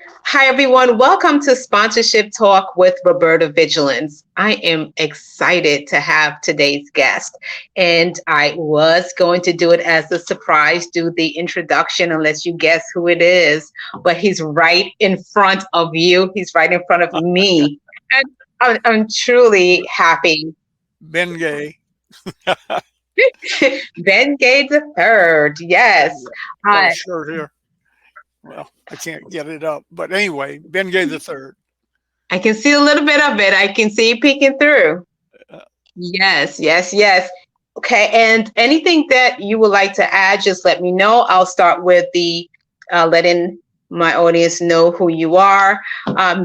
Hi, everyone. Welcome to Sponsorship Talk with Roberta Vigilance. I am excited to have today's guest, and I was going to do it as a surprise, do the introduction, unless you guess who it is. But he's right in front of you, he's right in front of me. And I'm truly happy. Ben Gay. Ben Gay the third. Yes. Got a Uh, shirt here. Well, I can't get it up. But anyway, Ben Gay the third. I can see a little bit of it. I can see it peeking through. Uh, Yes, yes, yes. Okay, and anything that you would like to add, just let me know. I'll start with the letting my audience know who you are.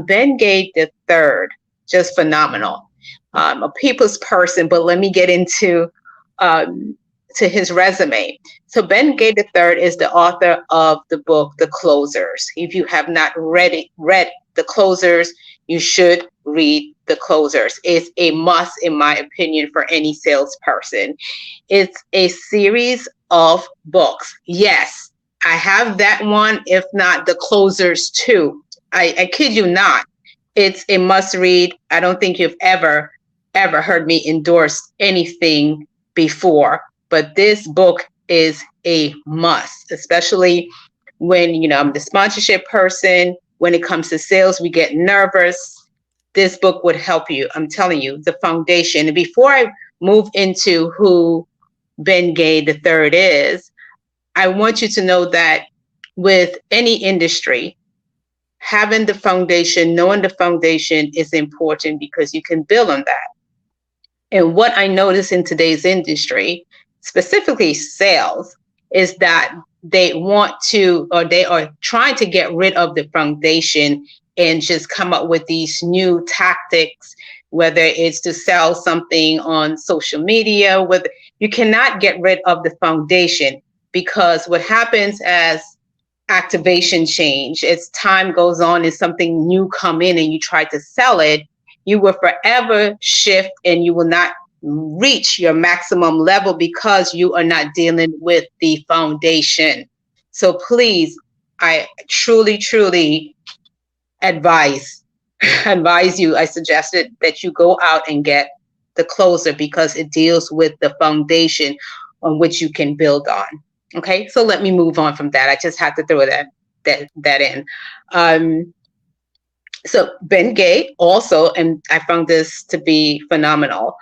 Ben Gay the third, just phenomenal. A people's person, but let me get into to his resume. So Ben Gay the third is the author of the book The Closers. If you have not read The Closers, you should read The Closers. It's a must, in my opinion, for any salesperson. It's a series of books. Yes, I have that one, if not The Closers too. I kid you not. It's a must read. I don't think you've ever heard me endorse anything before, but this book is a must, especially when I'm the sponsorship person. When it comes to sales, we get nervous. This book would help you. I'm telling you, the foundation. And before I move into who Ben Gay the third is, I want you to know that with any industry, having the foundation, knowing the foundation is important because you can build on that. And what I notice in today's industry, specifically sales, is that they want to, or they are trying to get rid of the foundation and just come up with these new tactics, whether it's to sell something on social media, whether you cannot get rid of the foundation, because what happens as activation change, as time goes on and something new come in and you try to sell it, you will forever shift and you will not reach your maximum level because you are not dealing with the foundation. So please, I truly advise advise you. I suggested that you go out and get the closer because it deals with the foundation on which you can build on. Okay, so let me move on from that. I just had to throw that in. Um, so Ben Gay also, and I found this to be phenomenal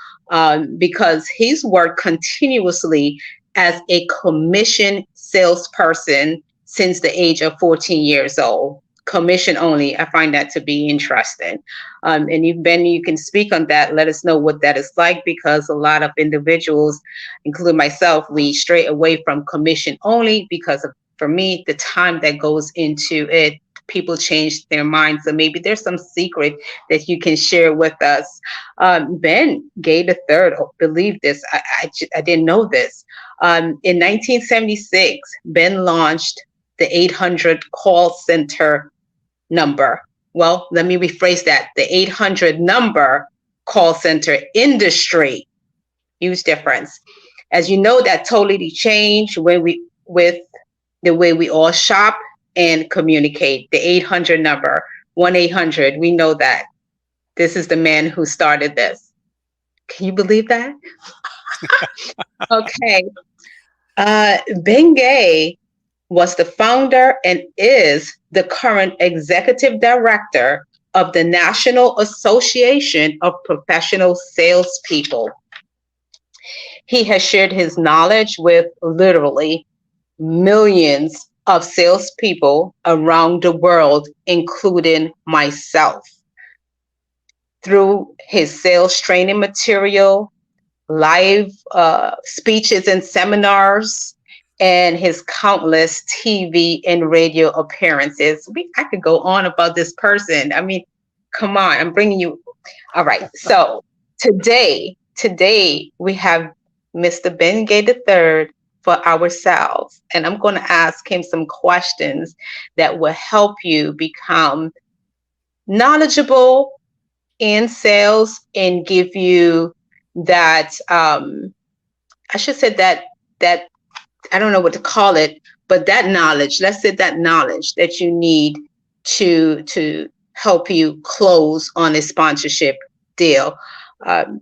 because he's worked continuously as a commission salesperson since the age of 14 years old. Commission only. I find that to be interesting. And Ben, you can speak on that. Let us know what that is like, because a lot of individuals, including myself, we stray away from commission only because of, for me, the time that goes into it. People change their minds. So maybe there's some secret that you can share with us. Ben Gay the third, oh, believe this, I didn't know this. In 1976, Ben launched the 800 call center number. Well, let me rephrase that. The 800 number call center industry. Huge difference. As you know, that totally changed when we with the way we all shop and communicate. The 800 number, 1-800, we know that. This is the man who started this. Can you believe that? Okay. Ben Gay was the founder and is the current executive director of the National Association of Professional Salespeople. He has shared his knowledge with literally millions of salespeople around the world, including myself, through his sales training material, live speeches and seminars, and his countless TV and radio appearances. I could go on about this person. I mean, come on, I'm bringing you. All right. So today we have Mr. Ben Gay III for ourselves. And I'm going to ask him some questions that will help you become knowledgeable in sales and give you that I should say that I don't know what to call it, but that knowledge, let's say that knowledge that you need to help you close on a sponsorship deal. Um,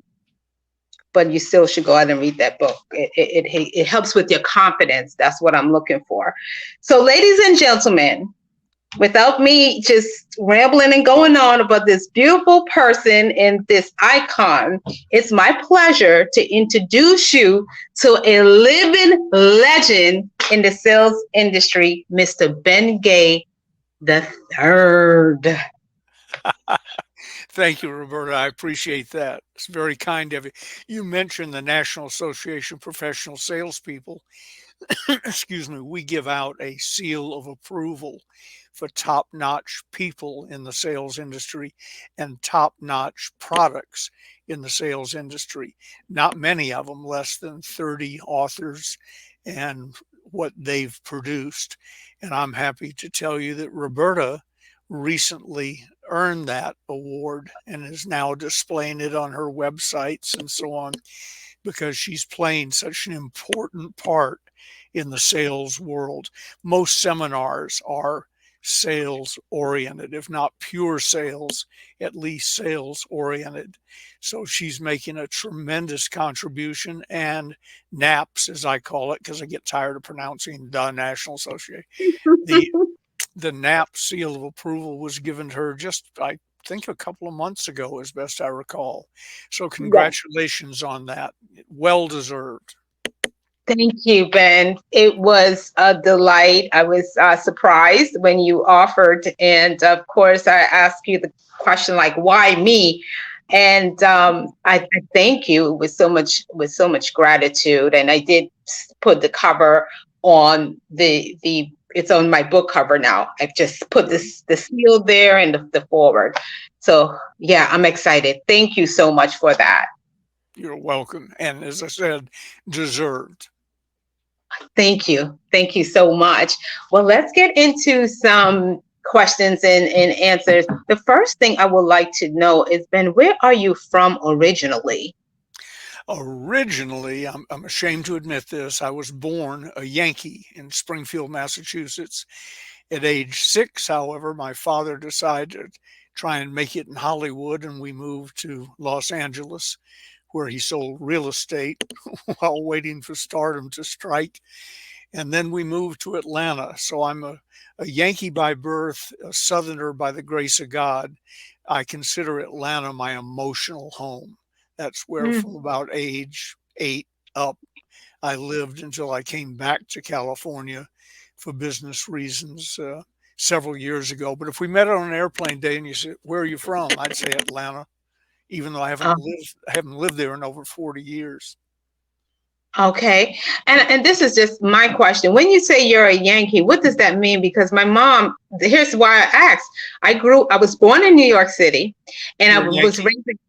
but you still should go out and read that book. It helps with your confidence. That's what I'm looking for. So, ladies and gentlemen, without me just rambling and going on about this beautiful person and this icon, it's my pleasure to introduce you to a living legend in the sales industry, Mr. Ben Gay the third. Thank you, Roberta. I appreciate that. It's very kind of you. You mentioned the National Association of Professional Salespeople. Excuse me. We give out a seal of approval for top-notch people in the sales industry and top-notch products in the sales industry. Not many of them, less than 30 authors and what they've produced. And I'm happy to tell you that Roberta recently earned that award and is now displaying it on her websites and so on because she's playing such an important part in the sales world. Most seminars are sales oriented, if not pure sales, at least sales oriented. So she's making a tremendous contribution. And NAPS, as I call it, because I get tired of pronouncing the National Association, the the NAP seal of approval was given to her just, I think, a couple of months ago, as best I recall. So Yes. congratulations on that. Well deserved. Thank you, Ben. It was a delight. I was surprised when you offered, and of course, I asked you the question like, "Why me?" And I thank you with so much gratitude. And I did put the cover on the. It's on my book cover now. I've just put this the seal there and the forward. So yeah, I'm excited. Thank you so much for that. You're welcome. And as I said, deserved. Thank you. Thank you so much. Well, let's get into some questions and answers. The first thing I would like to know is, Ben, where are you from originally? Originally, I'm ashamed to admit this, I was born a Yankee in Springfield, Massachusetts. At age 6, however, my father decided to try and make it in Hollywood, and we moved to Los Angeles, where he sold real estate while waiting for stardom to strike. And then we moved to Atlanta. So I'm a Yankee by birth, a Southerner by the grace of God. I consider Atlanta my emotional home. That's where, from Mm. about age 8 up, I lived until I came back to California for business reasons several years ago. But if we met on an airplane day and you said, "Where are you from?" I'd say Atlanta, even though I haven't lived there in over 40 years. Okay. And this is just my question. When you say you're a Yankee, what does that mean? Because my mom, here's why I asked. I was born in New York City, and I You're a was Yankee? raised.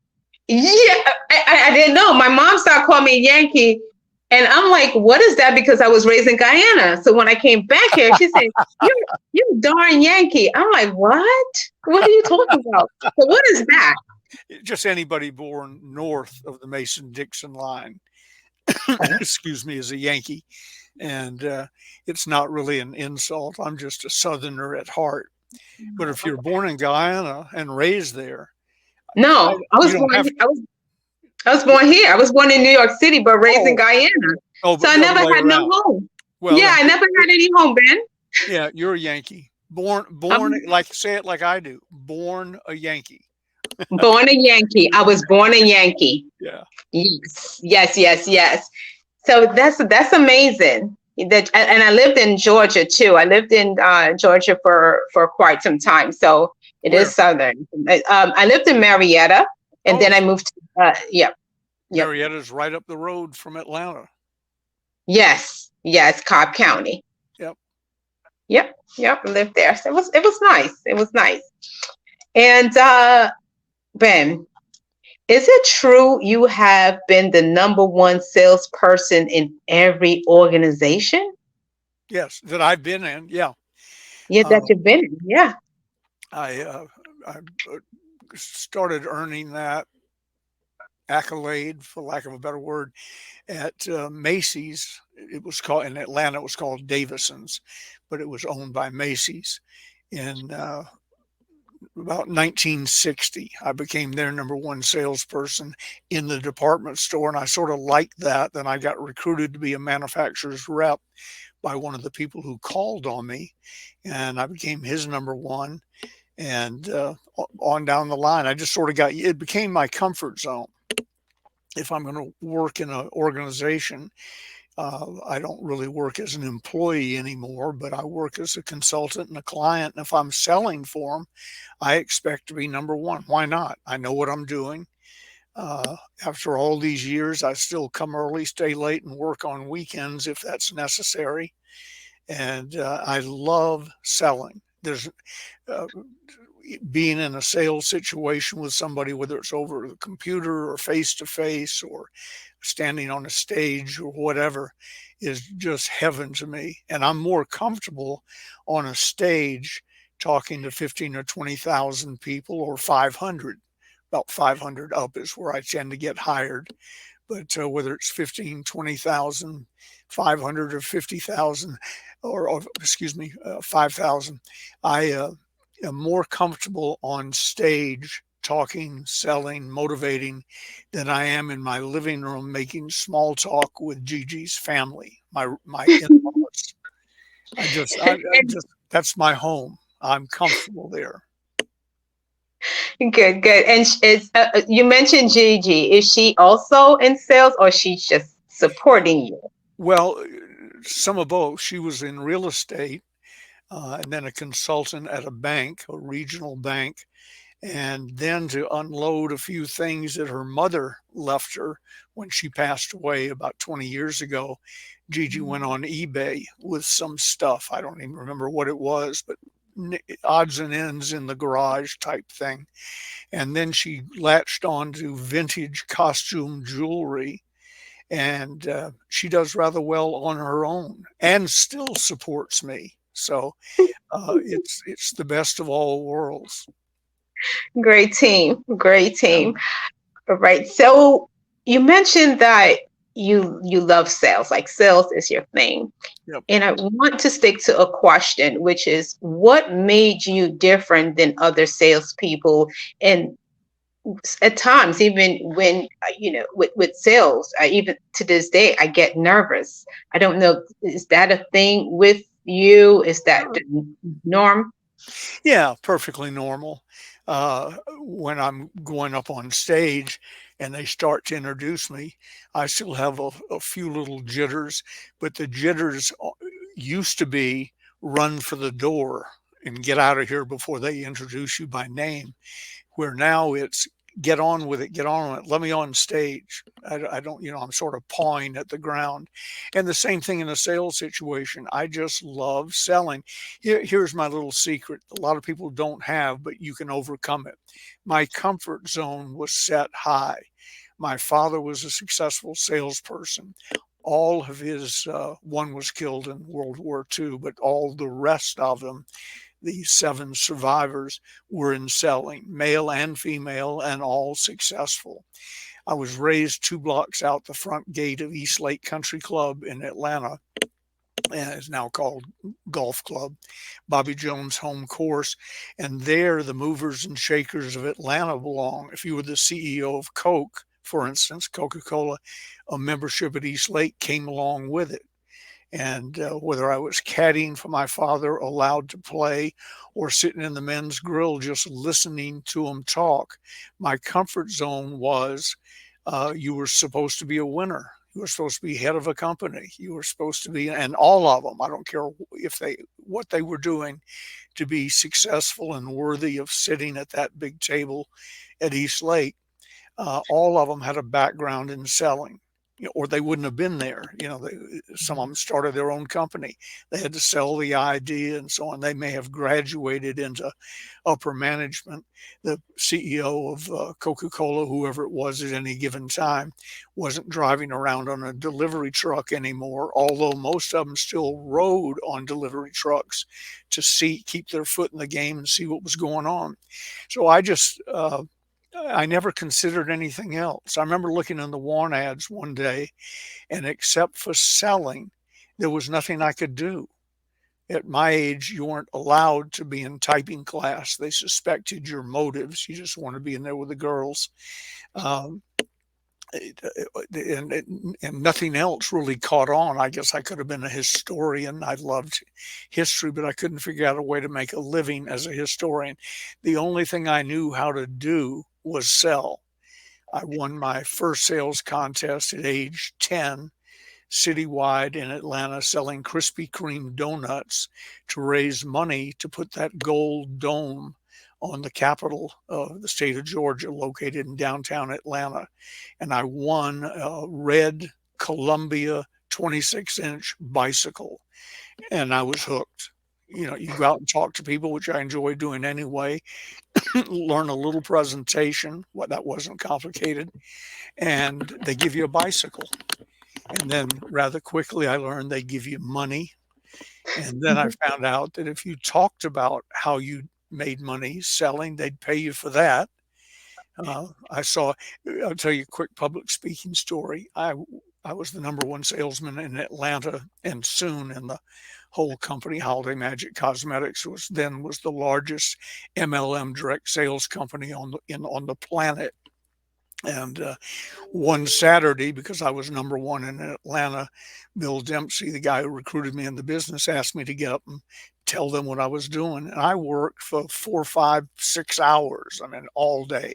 Yeah, I didn't know. My mom started calling me Yankee, and I'm like, what is that? Because I was raised in Guyana. So when I came back here, she said, "You darn Yankee." I'm like, what? What are you talking about? So what is that? Just anybody born north of the Mason-Dixon line, excuse me, is a Yankee. And it's not really an insult. I'm just a Southerner at heart. But if you're born in Guyana and raised there, No, you don't have. I was born here. I was born in New York City, but raised in Oh, Guyana. oh, So but I the other never way had no around. home. Well, Yeah, then, I never had any home, Ben. yeah, you're a Yankee. Born, I'm like say it like I do. Born a Yankee. born a Yankee. I was born a Yankee. Yeah. Yes, yes, yes, yes. So that's amazing. That and I lived in Georgia too. I lived in Georgia for quite some time. So it is Where? southern. I lived in Marietta, and Oh, then I so moved. Yep, yep, Marietta's right up the road from Atlanta. yes, yes, Cobb County. Yep. Yep, yep. I lived there. So it was nice. It was nice. And Ben, is it true you have been the number one salesperson in every organization? Yes, that I've been in. Yeah. Yeah, Uh, that you've been in. Yeah. I I started earning that accolade, for lack of a better word, at Macy's. It was called in Atlanta. It was called Davison's, but it was owned by Macy's in about 1960. I became their number one salesperson in the department store, and I sort of liked that. Then I got recruited to be a manufacturer's rep by one of the people who called on me, and I became his number one. And on down the line, I just sort of got it became my comfort zone. If I'm going to work in an organization, I don't really work as an employee anymore, but I work as a consultant and a client. And if I'm selling for them, I expect to be number one. Why not? I know what I'm doing. After all these years, I still come early, stay late, and work on weekends if that's necessary. And I love selling. There's uh, being in a sales situation with somebody, whether it's over the computer or face to face or standing on a stage or whatever, is just heaven to me. And I'm more comfortable on a stage talking to 15 or 20,000 people or 500. About 500 up is where I tend to get hired. But whether it's 15, 20,000, 500 or 50,000, or excuse me, 5,000, I am more comfortable on stage talking, selling, motivating than I am in my living room making small talk with Gigi's family, my in-laws. I And just that's my home. I'm comfortable there. good, good. And you mentioned Gigi. Is she also in sales, or she's just supporting you? Well, some of both. She was in real estate and then a consultant at a bank, a regional bank, and then to unload a few things that her mother left her when she passed away about 20 years ago. Gigi went on eBay with some stuff. I don't even remember what it was, but odds and ends in the garage type thing. And then she latched on to vintage costume jewelry. And she does rather well on her own and still supports me. So it's the best of all worlds. Great team. Great Yeah. team. All right. So you mentioned that you love sales, like sales is your thing. Yep. And I want to stick to a question, which is what made you different than other salespeople? And at times, even when, with sales, even to this day, I get nervous. I don't know, is that a thing with you? Is that the norm? Yeah, perfectly normal. When I'm going up on stage and they start to introduce me, I still have a few little jitters, but the jitters used to be run for the door and get out of here before they introduce you by name, where now it's get on with it, get on with it, let me on stage. I don't, I'm sort of pawing at the ground. And the same thing in a sales situation. I just love selling. Here's my little secret a lot of people don't have, but you can overcome it. My comfort zone was set high. My father was a successful salesperson. All of his, one was killed in World War II, but all the rest of them, the seven survivors, were in selling, male and female, and all successful. I was raised 2 blocks out the front gate of East Lake Country Club in Atlanta, and it's now called Golf Club, Bobby Jones home course. And there, the movers and shakers of Atlanta belong. If you were the CEO of Coke, for instance, Coca Cola, a membership at East Lake came along with it. And whether I was caddying for my father, allowed to play, or sitting in the men's grill just listening to him talk, my comfort zone was you were supposed to be a winner. You were supposed to be head of a company. You were supposed to be, and all of them, I don't care if what they were doing to be successful and worthy of sitting at that big table at East Lake, all of them had a background in selling, or they wouldn't have been there. Some of them started their own company. They had to sell the idea and so on. They may have graduated into upper management. The CEO of Coca-Cola, whoever it was at any given time, wasn't driving around on a delivery truck anymore, although most of them still rode on delivery trucks to keep their foot in the game and see what was going on. So I never considered anything else. I remember looking in the want ads one day, and except for selling, there was nothing I could do. At my age, you weren't allowed to be in typing class. They suspected your motives. You just want to be in there with the girls. Um, and nothing else really caught on. I guess I could have been a historian. I loved history, but I couldn't figure out a way to make a living as a historian. The only thing I knew how to do was sell. I won my first sales contest at age 10 citywide in Atlanta selling Krispy Kreme donuts to raise money to put that gold dome on the capital of the state of Georgia, located in downtown Atlanta. And I won a red Columbia 26-inch bicycle, and I was hooked. You know, you go out and talk to people, which I enjoy doing anyway, learn a little presentation, what that wasn't complicated, and they give you a bicycle. And then rather quickly, I learned they give you money. And then I found out that if you talked about how you made money selling, they'd pay you for that. I saw, I'll tell you a quick public speaking story. I was the number one salesman in Atlanta and soon in the whole company. Holiday Magic Cosmetics was the largest MLM direct sales company on the planet. And one Saturday, because I was number one in Atlanta, Bill Dempsey, the guy who recruited me in the business, asked me to get up and tell them what I was doing. And I worked for 4, 5, 6 hours, I mean, all day.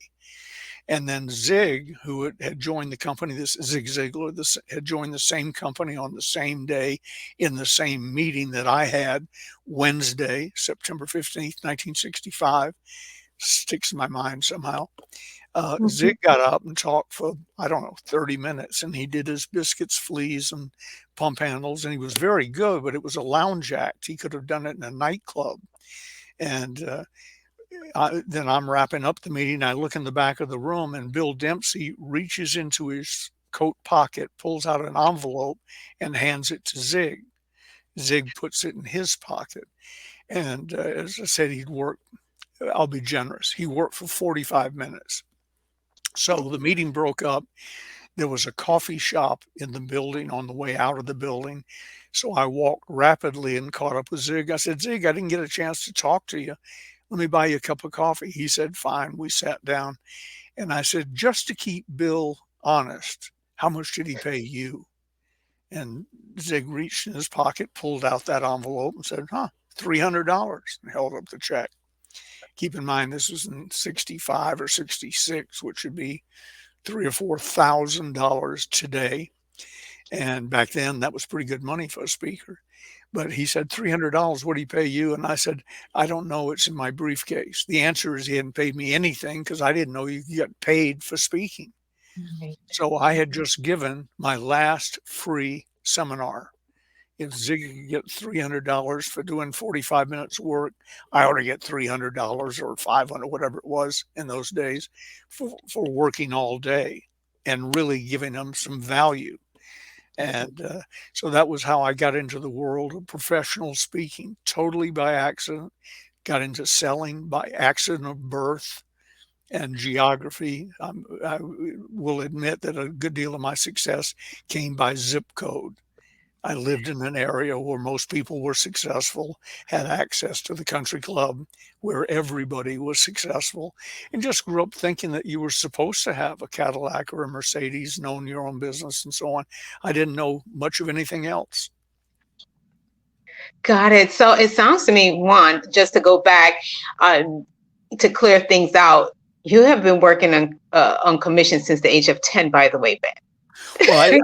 And then Zig, who had joined the company, this Zig Ziglar, had joined the same company on the same day in the same meeting that I had Wednesday, September 15th, 1965. Sticks in my mind somehow. Zig got up and talked for, I don't know, 30 minutes, and he did his biscuits, fleas, and pump handles, and he was very good, but it was a lounge act. He could have done it in a nightclub. And then I'm wrapping up the meeting. I look in the back of the room, and Bill Dempsey reaches into his coat pocket, pulls out an envelope, and hands it to Zig. Zig puts it in his pocket. And as I said, I'll be generous. He worked for 45 minutes. So the meeting broke up. There was a coffee shop in the building on the way out of the building. So I walked rapidly and caught up with Zig. I said, Zig, I didn't get a chance to talk to you. Let me buy you a cup of coffee. He said, fine. We sat down. And I said, just to keep Bill honest, how much did he pay you? And Zig reached in his pocket, pulled out that envelope and said, $300, and held up the check. Keep in mind, this was in 65 or 66, which would be $3,000 or $4,000 today. And back then, that was pretty good money for a speaker. But he said, $300, what do he pay you? And I said, I don't know. It's in my briefcase. The answer is he hadn't paid me anything because I didn't know you got paid for speaking. Right. So I had just given my last free seminar. If Zig could get $300 for doing 45 minutes work, I ought to get $300 or $500, whatever it was in those days, for working all day and really giving them some value. And so that was how I got into the world of professional speaking, totally by accident. Got into selling by accident of birth and geography. I will admit that a good deal of my success came by zip code. I lived in an area where most people were successful, had access to the country club where everybody was successful, and just grew up thinking that you were supposed to have a Cadillac or a Mercedes and own your own business and so on. I didn't know much of anything else. Got it. So it sounds to me, Juan, just to go back to clear things out, you have been working on commission since the age of 10, by the way, Ben. Well,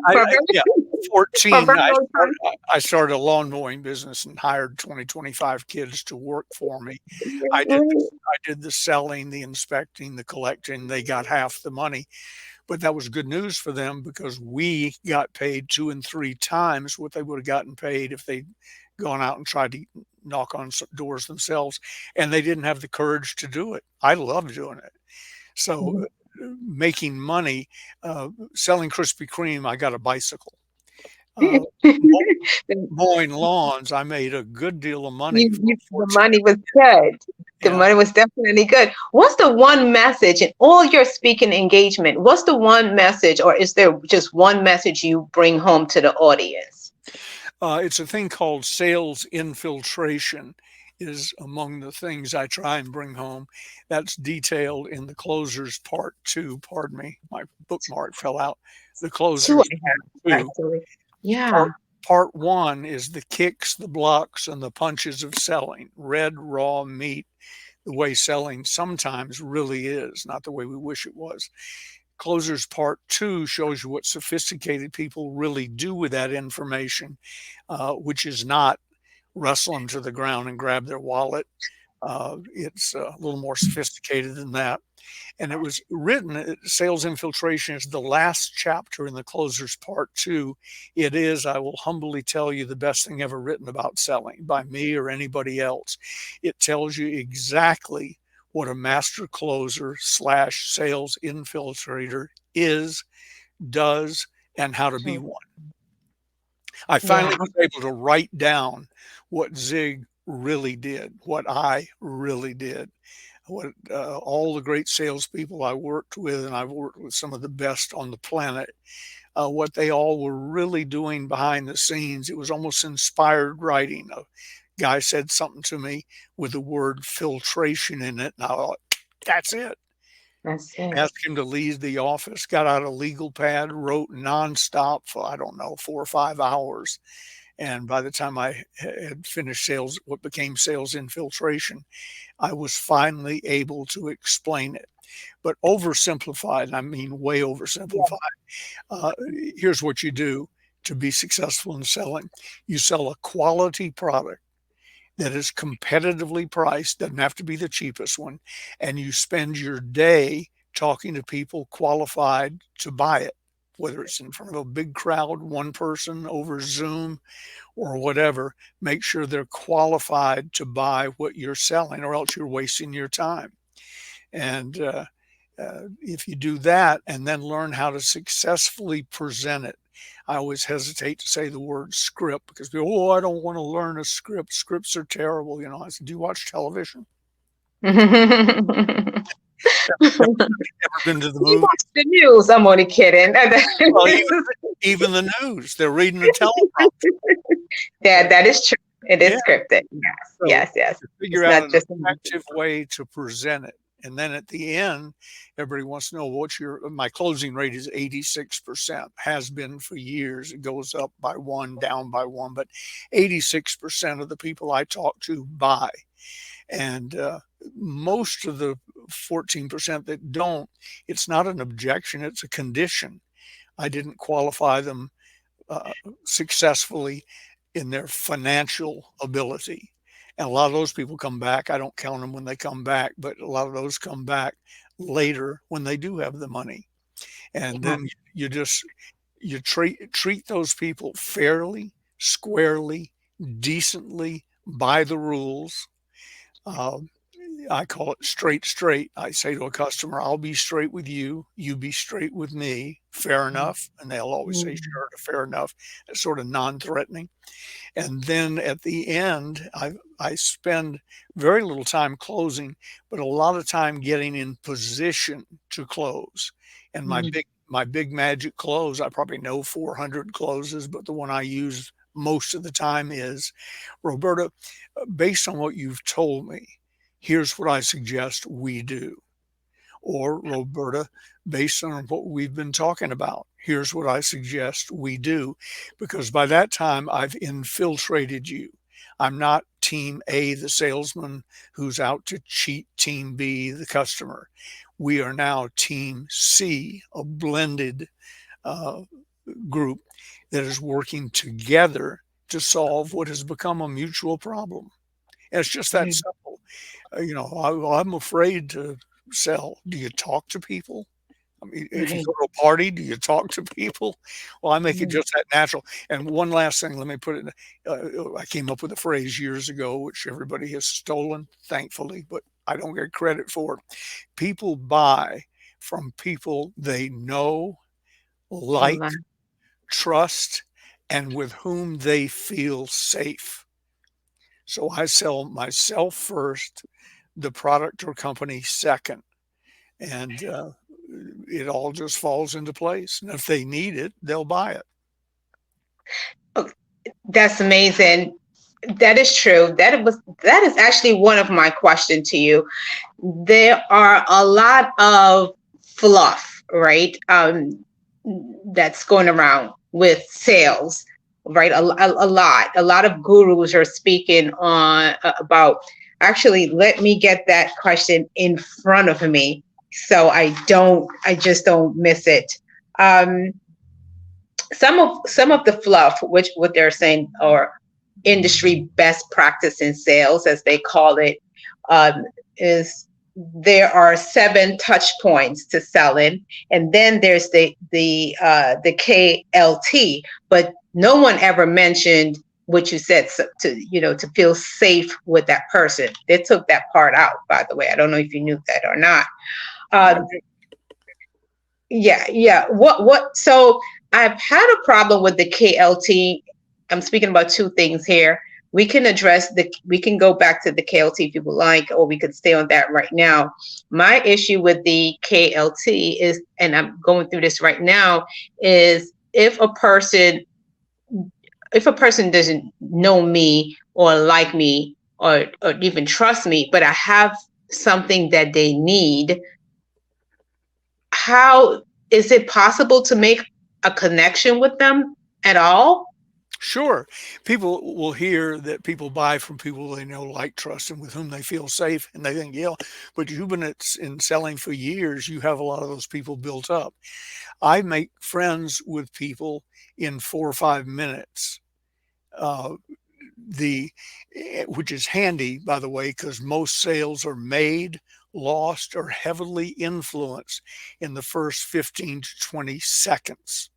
14, I started a lawn mowing business and hired 20, 25 kids to work for me. I did the selling, the inspecting, the collecting. They got half the money. But that was good news for them because we got paid 2 and 3 times what they would have gotten paid if they'd gone out and tried to knock on doors themselves. And they didn't have the courage to do it. I loved doing it. So making money, selling Krispy Kreme, I got a bicycle. Mowing lawns, I made a good deal of money. The money was good. The money was definitely good. What's the one message in all your speaking engagement? What's the one message, or is there just one message you bring home to the audience? It's a thing called sales infiltration is among the things I try and bring home. That's detailed in the closers part two. Pardon me, my bookmark fell out. The Two closers I part have two. actually. Yeah. Part part one is the kicks, the blocks, and the punches of selling. Red raw meat, the way selling sometimes really is, not the way we wish it was. Closers part two shows you what sophisticated people really do with that information, which is not wrestle them to the ground and grab their wallet. It's a little more sophisticated than that. And it was written, Sales Infiltration is the last chapter in the Closers Part 2. It is, I will humbly tell you, the best thing ever written about selling by me or anybody else. It tells you exactly what a master closer slash sales infiltrator is, does, and how to be one. I finally Yeah. was able to write down what Zig really did, what I really did, what all the great salespeople I worked with, and I've worked with some of the best on the planet, what they all were really doing behind the scenes. It was almost inspired writing. A guy said something to me with the word filtration in it, and I thought, that's it. That's it. Asked him to leave the office, got out a legal pad, wrote nonstop for, I don't know, 4 or 5 hours. And by the time I had finished sales, what became sales infiltration, I was finally able to explain it. But oversimplified, I mean way Yeah. oversimplified. Uh, Here's what you do to be successful in selling: you sell a quality product that is competitively priced, doesn't have to be the cheapest one, and you spend your day talking to people qualified to buy it, whether it's in front of a big crowd, one person over Zoom, or whatever. Make sure they're qualified to buy what you're selling, or else you're wasting your time. And if you do that and then learn how to successfully present it, I always hesitate to say the word script because people, oh, I don't want to learn a script. Scripts are terrible. You know, I said, do you watch television? Ever been to the You movie? watch the news. I'm only kidding. Well, even the news, they're reading a teleprompter. Yeah, that is true. It Yeah. is scripted. Yes, So yes, yes. to It's figure out not an just effective way to present it. And then at the end, everybody wants to know what's my closing rate is 86%, has been for years. It goes up by one, down by one, but 86% of the people I talk to buy. And most of the 14% that don't, it's not an objection, it's a condition. I didn't qualify them uh, successfully in their financial ability. And a lot of those people come back. I don't count them when they come back, but a lot of those come back later when they do have the money. And yeah. then you just you treat those people fairly, squarely, decently, by the rules. Um, I call it straight. I say to a customer, I'll be straight with you. You be straight with me. Fair enough. And they'll always say, Mhm. sure, fair enough. It's sort of non threatening. And then at the end, I spend very little time closing, but a lot of time getting in position to close. And Mhm. my big magic close, I probably know 400 closes, but the one I use most of the time is, Roberta, based on what you've told me, here's what I suggest we do. Or, Roberta, based on what we've been talking about, here's what I suggest we do. Because by that time, I've infiltrated you. I'm not team A, the salesman, who's out to cheat team B, the customer. We are now team C, a blended uh, group that is working together to solve what has become a mutual problem. And it's just that Right, simple. I'm afraid to sell. Do you talk to people? I mean, if you right. go to a party, do you talk to people? Well, I make it Mhm. just that natural. And one last thing, let me put it. I came up with a phrase years ago, which everybody has stolen, thankfully, but I don't get credit for it. People buy from people they know, All like, right. trust, and with whom they feel safe. So I sell myself first, the product or company second, and it all just falls into place. And if they need it, they'll buy it. That's amazing. That is true. That is actually one of my questions to you. There are a lot of fluff, right? That's going around with sales, right? A lot of gurus are speaking on about. Actually, let me get that question in front of me so I just don't miss it. Um, some of the fluff, which what they're saying, or industry best practice in sales, as they call it, um, is there are 7 touch points to selling, and then there's the KLT, but no one ever mentioned what you said, so to to feel safe with that person. They took that part out, by the way. I don't know if you knew that or not. I Um, yeah, yeah. So I've had a problem with the KLT. I'm speaking about two things here. We can go back to the KLT if you would like, or we could stay on that right now. My issue with the KLT is, and I'm going through this right now, is if a person doesn't know me or like me or even trust me, but I have something that they need, how is it possible to make a connection with them at all? Sure. People will hear that people buy from people they know, like, trust, and with whom they feel safe, and they think, yeah, but you've been in selling for years. You have a lot of those people built up. I make friends with people in 4 or 5 minutes. Uh, the which is handy, by the way, because most sales are made, lost, or heavily influenced in the first 15 to 20 seconds.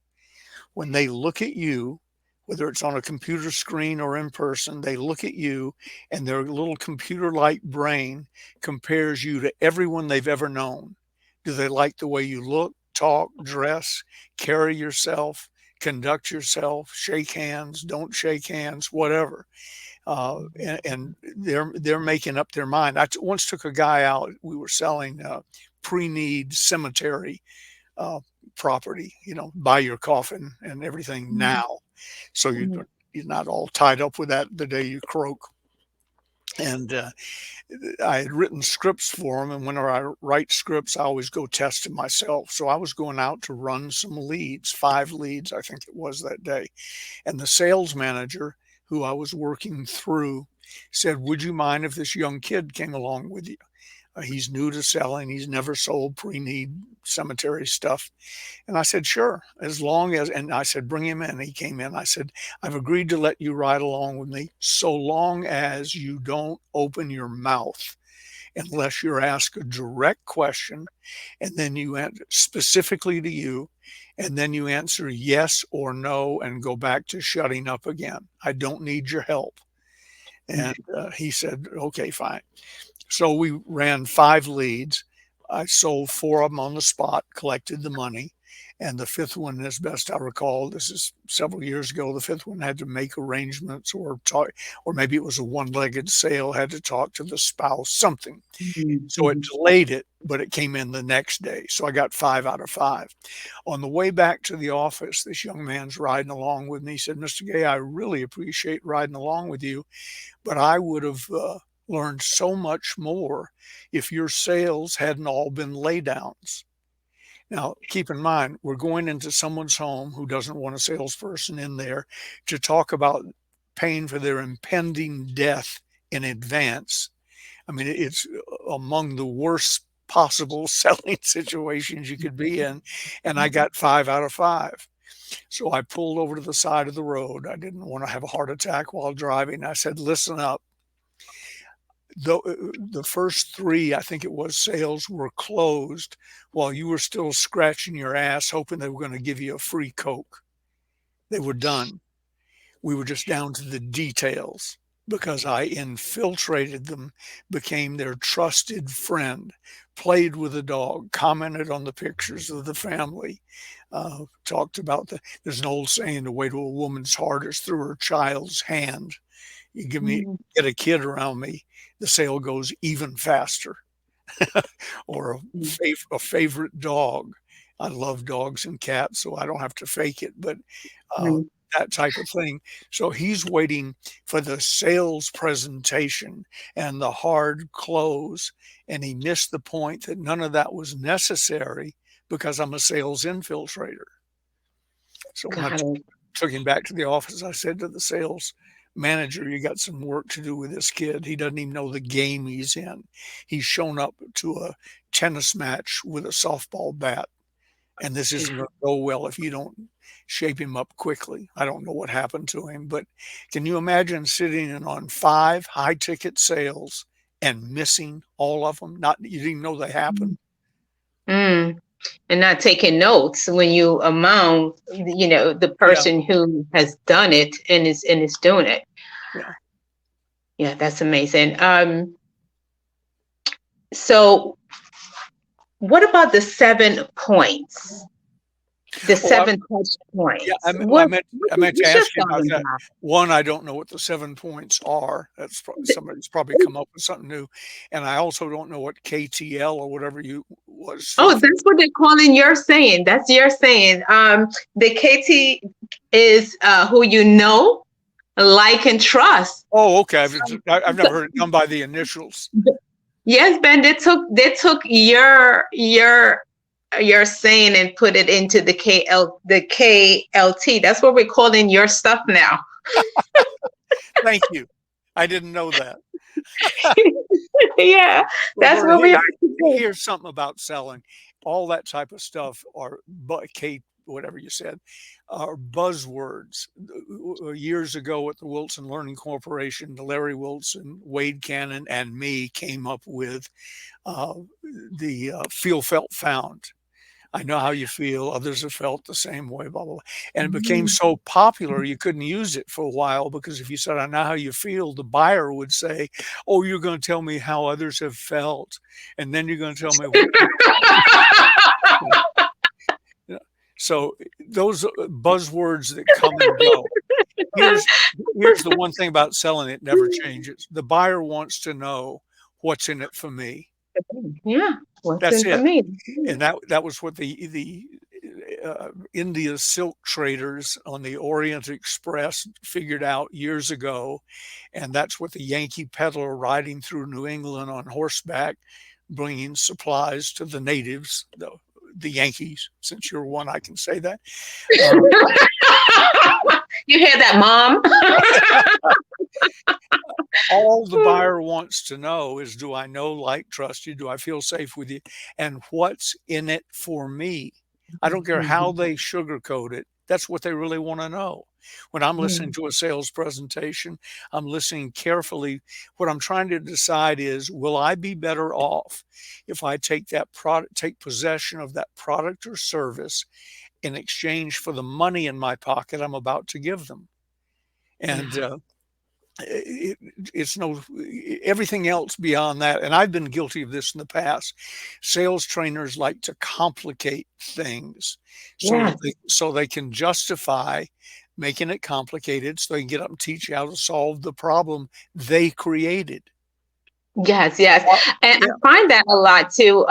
When they look at you, whether it's on a computer screen or in person, they look at you and their little computer like brain compares you to everyone they've ever known. Do they like the way you look, talk, dress, carry yourself, conduct yourself, shake hands, don't shake hands, whatever? And they're making up their mind. Once took a guy out. We were selling pre-need cemetery uh, property. Buy your coffin and everything Mhm, now, so mhm, you're not all tied up with that the day you croak. And I had written scripts for them, and whenever I write scripts, I always go test them myself. So I was going out to run some leads, 5 leads, I think it was that day. And the sales manager who I was working through said, "Would you mind if this young kid came along with you? He's new to selling. He's never sold pre-need cemetery stuff." And I said, "Sure, as long as," and I said, "Bring him in." He came in. I said, "I've agreed to let you ride along with me so long as you don't open your mouth unless you're asked a direct question, and then you answer specifically to you, and then you answer yes or no and go back to shutting up again. I don't need your help." And he said, "Okay, fine." So we ran 5 leads. I sold 4 of them on the spot, collected the money. And the fifth one, as best I recall, this is several years ago, the fifth one had to make arrangements or talk, or maybe it was a one-legged sale, had to talk to the spouse, something. mhm, So it mhm, delayed it, but it came in the next day. So I got 5 out of 5. On the way back to the office, this young man's riding along with me. He said, "Mr. Gay, I really appreciate riding along with you, but I would have learned so much more if your sales hadn't all been laydowns." Now, keep in mind, we're going into someone's home who doesn't want a salesperson in there to talk about paying for their impending death in advance. I mean, it's among the worst possible selling situations you could be in. And I got 5 out of 5. So I pulled over to the side of the road. I didn't want to have a heart attack while driving. I said, "Listen up. The first 3, I think it was, sales were closed while you were still scratching your ass, hoping they were going to give you a free Coke. They were done. We were just down to the details because I infiltrated them, became their trusted friend, played with the dog, commented on the pictures of the family, talked about there's an old saying, the way to a woman's heart is through her child's hand. You mhm, get a kid around me, the sale goes even faster." Or mhm, a favorite dog. I love dogs and cats, so I don't have to fake it. But uh, mhm. that type of thing. So he's waiting for the sales presentation and the hard close, and he missed the point that none of that was necessary because I'm a sales infiltrator. So when I Got it. took him back to the office, I said to the sales manager, "You got some work to do with this kid. He doesn't even know the game he's in. He's shown up to a tennis match with a softball bat, and this isn't going to go well if you don't shape him up quickly." I don't know what happened to him, but can you imagine sitting in on 5 high ticket sales and missing all of them? Not you didn't even know they happened. Mm. And not taking notes when you among, the Yeah, person who has done it and is doing it. yeah. Yeah, that's amazing. So what about the 7 points? The Oh, 7 touch yeah, points. well, I meant to What's your ask you thought about on that. One, I don't know what the 7 points are. That's somebody's probably that? come up with something new, and I also don't know what KTL or whatever you was Oh, stood for. that's what they're calling your saying. That's your saying. The KT is who you know, like, and trust. Oh, okay. So, I've never heard it done by the initials. yes, Ben, they took your saying and put it into the KLT. That's what we're calling your stuff now. Thank you. I didn't know that. Yeah, Well, that's Bert, what we are today. here's something about selling. All that type of stuff are Kate, whatever you said, are buzzwords. Years ago at the Wilson Learning Corporation, the Larry Wilson, Wade Cannon, and me came up with uh, the feel, felt, found. I know how you feel. Others have felt the same way, blah, blah, blah. And it became Mhm. so popular, you couldn't use it for a while because if you said, I know how you feel, the buyer would say, oh, you're going to tell me how others have felt. And then you're going to tell me what you, yeah. So those buzzwords that come and go. Here's here's the one thing about selling, it never changes. The buyer wants to know what's in it for me. Yeah, what's That's in for it. me? And that was what the India silk traders on the Orient Express figured out years ago, and that's what the Yankee peddler riding through New England on horseback, bringing supplies to the natives, the Yankees. Since you're one, I can say that. Uh, You hear that, Mom? all the buyer wants to know is, do I know, like, trust you? Do I feel safe with you? And what's in it for me? I don't care how they sugarcoat it. That's what they really want to know. When I'm listening to a sales presentation, I'm listening carefully. What I'm trying to decide is, will I be better off if I take that product, take possession of that product or service in exchange for the money in my pocket I'm about to give them? And Yeah. it, it's no everything else beyond that. And I've been guilty of this in the past. Sales trainers like to complicate things Yes. so they can justify making it complicated so they can get up and teach you how to solve the problem they created. Yes, yes, Well, and yeah, I find that a lot too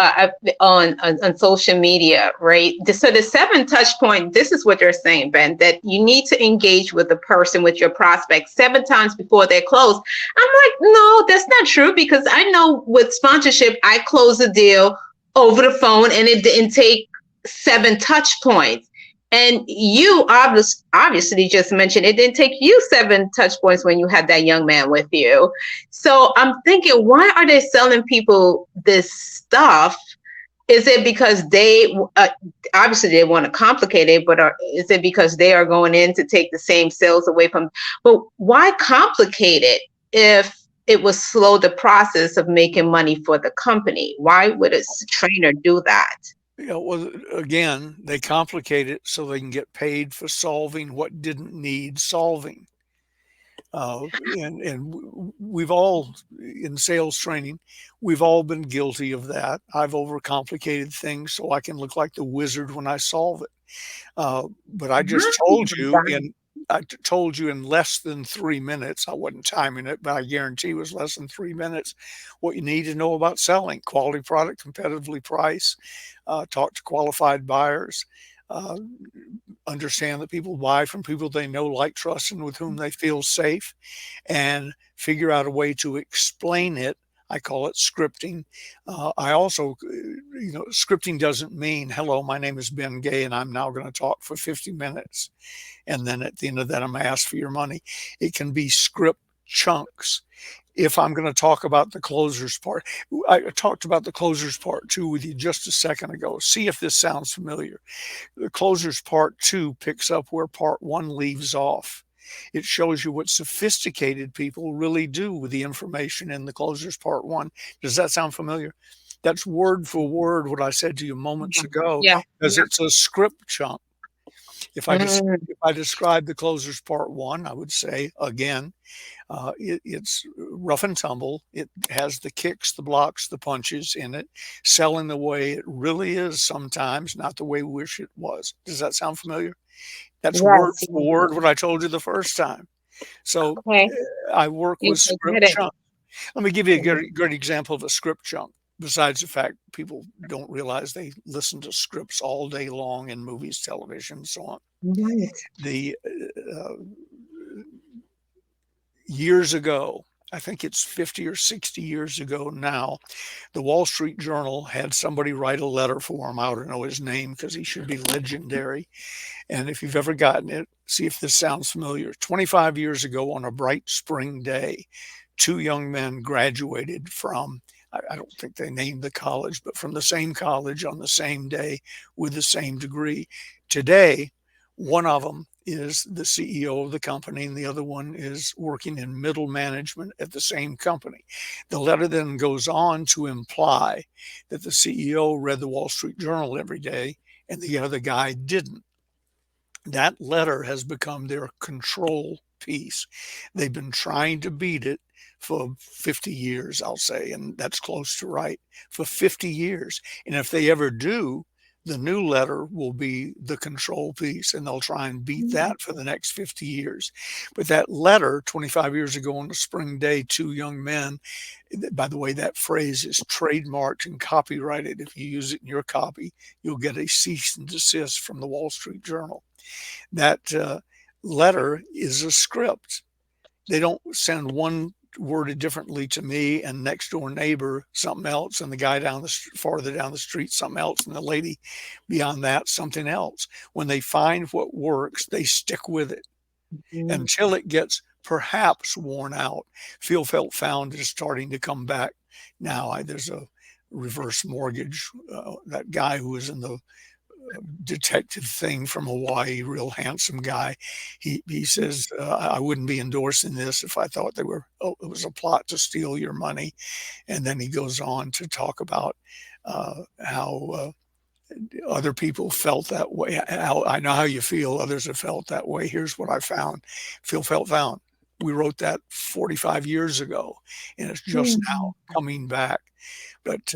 on social media, right? So the 7 touch point. This is what you're saying, Ben, that you need to engage with the person, with your prospect, 7 times before they close. I'm like, no, that's not true because I know with sponsorship, I close a deal over the phone, and it didn't take 7 touch points. And you obviously just mentioned it didn't take you 7 touch points when you had that young man with you. So I'm thinking, why are they selling people this stuff? Is it because they obviously they want to complicate it, but is it because they are going in to take the same sales away from? But why complicate it if it would slow the process of making money for the company? Why would a trainer do that? well, again, they complicate it so they can get paid for solving what didn't need solving. And we've all in sales training, we've all been guilty of that. I've overcomplicated things so I can look like the wizard when I solve it. But I told you in less than 3 minutes. I wasn't timing it, but I guarantee it was less than 3 minutes. What you need to know about selling: quality product, competitively priced, talk to qualified buyers. Uh, understand that people buy from people they know, like, trust, and with whom they feel safe, and figure out a way to explain it. I call it scripting. I also, scripting doesn't mean, hello, my name is Ben Gay, and I'm now going to talk for 50 minutes. And then at the end of that, I'm going to ask for your money. It can be script chunks. If I'm going to talk about the closers part, I talked about the closers part two with you just a second ago. See if this sounds familiar. The closers part two picks up where part one leaves off. It shows you what sophisticated people really do with the information in the closers part one. Does that sound familiar? That's word for word what I said to you moments ago, Yeah. because it's a script chunk. If I just Mm, if I describe the closers part one, I would say again, it's rough and tumble. It has the kicks, the blocks, the punches in it, selling the way it really is sometimes, not the way we wish it was. Does that sound familiar? That's word yes. for word what I told you the first time. So Okay. I work You with should script get it. chunks. Let me give you a great example of a script chunk. Besides the fact people don't realize they listen to scripts all day long in movies, television, and so on. Right. The years ago, I think it's 50 or 60 years ago now, the Wall Street Journal had somebody write a letter for him. I ought to know his name because he should be legendary. And if you've ever gotten it, see if this sounds familiar. 25 years ago, on a bright spring day, two young men graduated from, I don't think they named the college, but from the same college on the same day with the same degree. Today, one of them is the CEO of the company, and the other one is working in middle management at the same company. The letter then goes on to imply that the CEO read the Wall Street Journal every day and the other guy didn't. That letter has become their control piece. They've been trying to beat it for 50 years, I'll say, and that's close to right, for 50 years. And if they ever do, the new letter will be the control piece, and they'll try and beat Mm, that for the next 50 years. But that letter 25 years ago on a spring day, two young men, by the way, that phrase is trademarked and copyrighted. If you use it in your copy, you'll get a cease and desist from the Wall Street Journal. That letter is a script. They don't send one worded differently to me and next door neighbor something else, and the guy farther down the street something else, and the lady beyond that something else. When they find what works, they stick with it mm, until it gets perhaps worn out. Feel Felt Found is starting to come back now. There's a reverse mortgage. That guy who was in the detective thing from Hawaii, real handsome guy. He says, I wouldn't be endorsing this if I thought it was a plot to steal your money. And then he goes on to talk about how other people felt that way. How, I know how you feel. Others have felt that way. Here's what I found. Feel Felt Found. We wrote that 45 years ago, and it's just mm, now coming back. But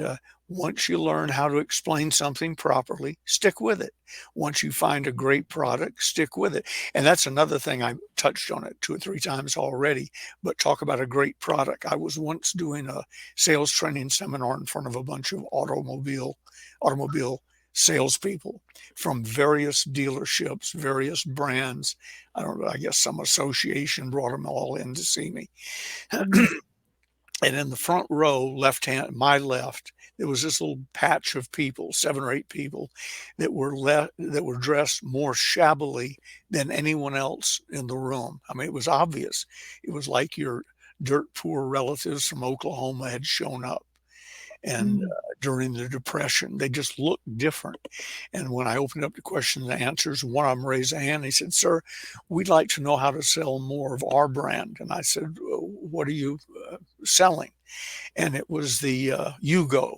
once you learn how to explain something properly, stick with it. Once you find a great product, stick with it. And that's another thing. I touched on it 2 or 3 times already, but talk about a great product. I was once doing a sales training seminar in front of a bunch of automobile salespeople from various dealerships, various brands. I don't know, I guess some association brought them all in to see me. mm, And in the front row, left hand, my left, there was this little patch of people, 7 or 8 people, that were dressed more shabbily than anyone else in the room. I mean, it was obvious. It was like your dirt poor relatives from Oklahoma had shown up. And mm, during the Depression, they just looked different. And when I opened up the questions and answers, one of them raised a hand. He said, "Sir, we'd like to know how to sell more of our brand." And I said, "What are you selling?" And it was the Yugo,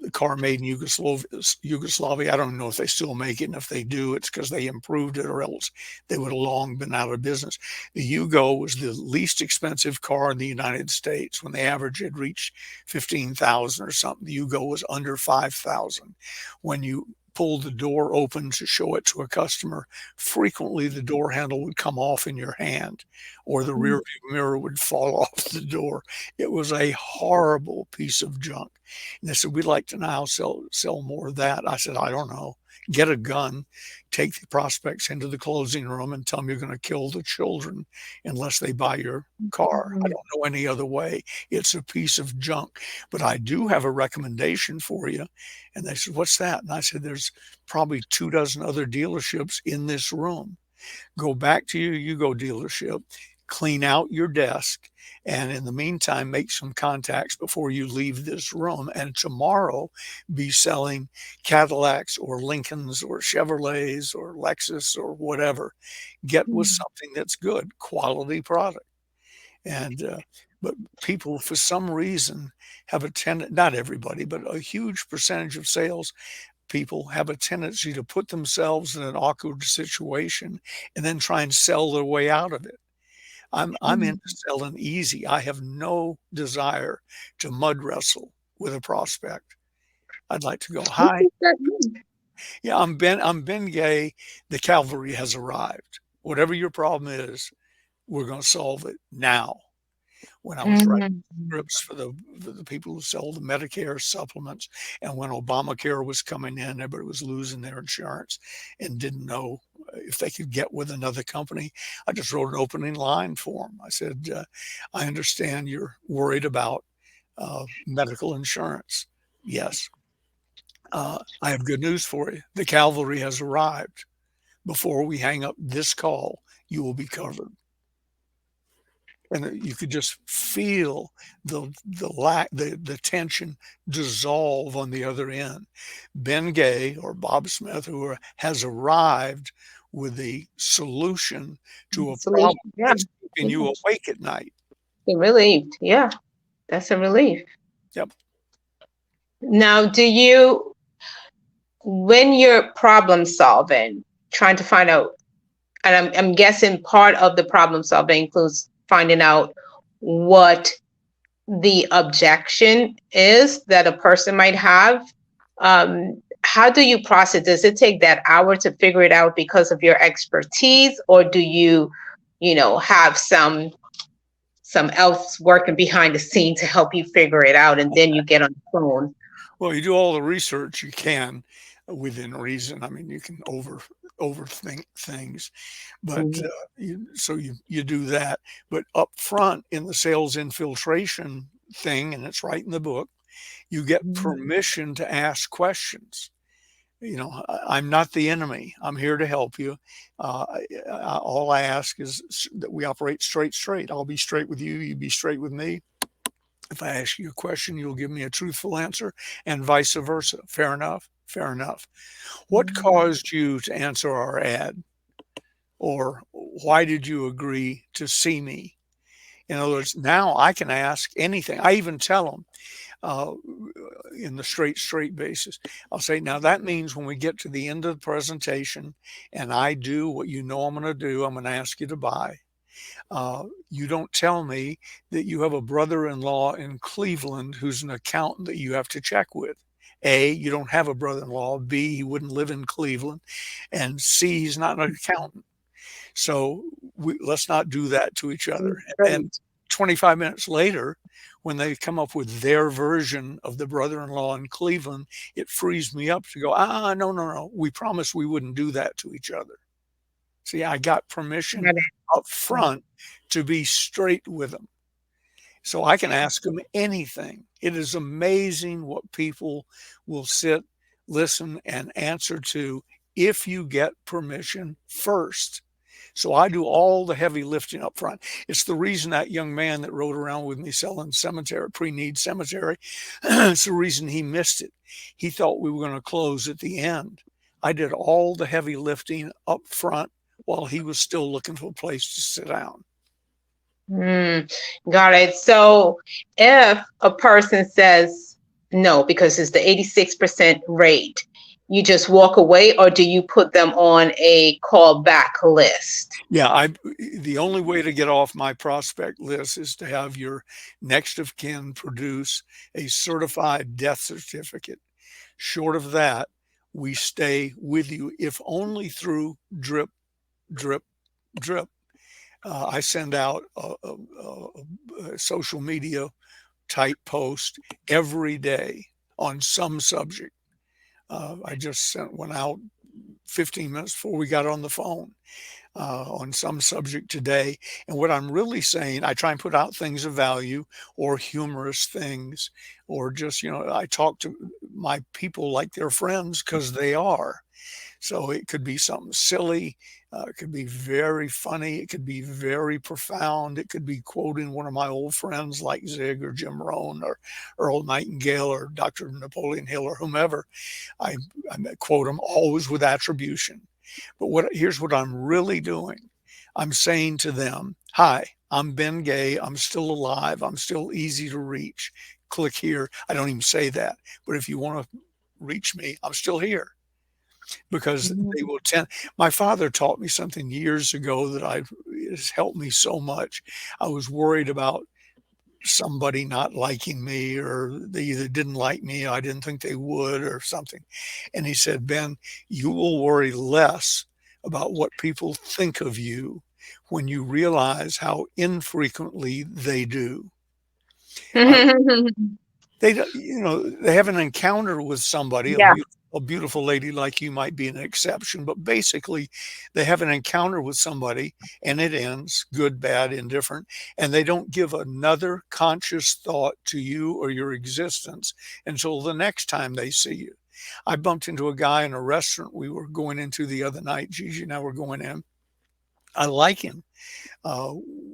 the car made in Yugoslavia. I don't know if they still make it, and if they do, it's because they improved it, or else they would have long been out of business. The Yugo was the least expensive car in the United States. When the average had reached 15,000 or something, the Yugo was under 5,000. When you pulled the door open to show it to a customer, frequently the door handle would come off in your hand, or the rear view mirror would fall off the door. It was a horrible piece of junk. And they said, "We'd like to now sell more of that." I said, "I don't know. Get a gun, take the prospects into the closing room and tell them you're going to kill the children unless they buy your car. I don't know any other way. It's a piece of junk. But I do have a recommendation for you." And they said, "What's that?" And I said, "There's probably 24 other dealerships in this room. Go back to your Yugo dealership, clean out your desk, and in the meantime, make some contacts before you leave this room. And tomorrow, be selling Cadillacs or Lincolns or Chevrolets or Lexus or whatever. Get with something that's good, quality product." And but people, for some reason, have a tendency, not everybody, but a huge percentage of sales people have a tendency to put themselves in an awkward situation and then try and sell their way out of it. I'm into selling easy. I have no desire to mud wrestle with a prospect. I'd like to go, What "Hi, does that mean? yeah, I'm Ben Gay. The cavalry has arrived. Whatever your problem is, we're going to solve it now." When I was writing Mhm. scripts for the people who sell the Medicare supplements, and when Obamacare was coming in, everybody was losing their insurance and didn't know if they could get with another company. I just wrote an opening line for them. I said, "I understand you're worried about medical insurance. Yes. I have good news for you. The cavalry has arrived. Before we hang up this call, you will be covered." And you could just feel the tension dissolve on the other end. Ben Gay or Bob Smith, has arrived with the solution to a problem Solution. Yeah. that's keeping Yeah. you awake at night. Relieved. Yeah. That's a relief. Yep. Now, when you're problem solving, trying to find out, and I'm guessing part of the problem solving includes finding out what the objection is that a person might have. How do you process? Does it take that hour to figure it out because of your expertise, or do have some else working behind the scene to help you figure it out, and then you get on the phone? Well, you do all the research you can within reason. I mean, you can overthink things, but Mhm. you do that. But up front in the sales infiltration thing, and it's right in the book, you get permission to ask questions. "I'm not the enemy. I'm here to help you. All I ask is that we operate straight. I'll be straight with you. You be straight with me. If I ask you a question, you'll give me a truthful answer, and vice versa. Fair enough? Fair enough. What caused you to answer our ad? Or why did you agree to see me?" In other words, now I can ask anything. I even tell them uh, in the straight basis. I'll say, "Now that means when we get to the end of the presentation and I do what you know I'm going to do, I'm going to ask you to buy. You don't tell me that you have a brother-in-law in Cleveland who's an accountant that you have to check with. A, you don't have a brother-in-law. B, he wouldn't live in Cleveland. And C, he's not an accountant. So let's not do that to each other." And Great. 25 minutes later, when they come up with their version of the brother-in-law in Cleveland, it frees me up to go, no, no, no. We promised we wouldn't do that to each other. See, I got permission Got up front to be straight with them. So I can ask them anything. It is amazing what people will sit, listen, and answer to if you get permission first. So I do all the heavy lifting up front. It's the reason that young man that rode around with me selling cemetery, pre-need cemetery, it's the reason he missed it. He thought we were going to close at the end. I did all the heavy lifting up front while he was still looking for a place to sit down. Got it. So if a person says no because it's the 86% rate, you just walk away, or do you put them on a call back list? Yeah, the only way to get off my prospect list is to have your next of kin produce a certified death certificate. Short of that, we stay with you, if only through drip, drip, drip. I send out a social media type post every day on some subject. I just sent one out 15 minutes before we got on the phone on some subject today. And what I'm really saying, I try and put out things of value or humorous things, or just, I talk to my people like they're friends because they are. So it could be something silly. It could be very funny. It could be very profound. It could be quoting one of my old friends like Zig or Jim Rohn or Earl Nightingale or Dr. Napoleon Hill or whomever. I, I quote them always with attribution. But here's what I'm really doing. I'm saying to them, "Hi, I'm Ben Gay. I'm still alive. I'm still easy to reach. Click here." I don't even say that, but if you want to reach me, I'm still here, because they Mhm. will tend. My father taught me something years ago that has helped me so much. I was worried about somebody not liking me, or they either didn't like me, I didn't think they would, or something. And he said, "Ben, you will worry less about what people think of you when you realize how infrequently they do." Uh, they don't, they have an encounter with somebody, Yeah. a beautiful lady like you might be an exception, but basically they have an encounter with somebody and it ends good, bad, indifferent, and they don't give another conscious thought to you or your existence until the next time they see you. I bumped into a guy in a restaurant we were going into the other night. Gigi and I were going in. I like him.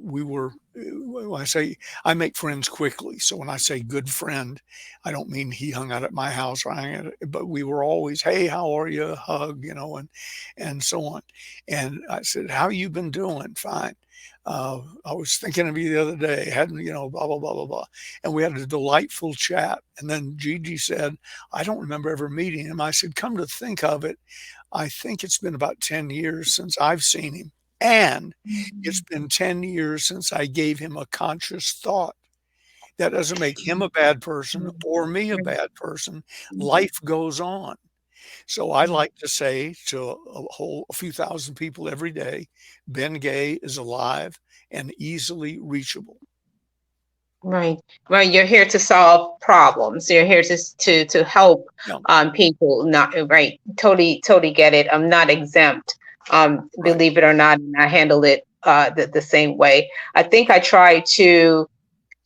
We were, when I say, I make friends quickly. So when I say good friend, I don't mean he hung out at my house, or but we were always, "Hey, how are you?" Hug, and so on. And I said, "How you been doing?" "Fine. I was thinking of you the other day, hadn't, blah, blah, blah, blah, blah." And we had a delightful chat. And then Gigi said, "I don't remember ever meeting him." I said, "Come to think of it, I think it's been about 10 years since I've seen him. And it's been 10 years since I gave him a conscious thought." That doesn't make him a bad person or me a bad person. Life goes on. So I like to say to a few thousand people every day, Ben Gay is alive and easily reachable. Right. Right. You're here to solve problems. You're here to help Yeah, people. Not right. Totally get it. I'm not exempt. right. Believe it or not, and I handle it the same way. I think I try to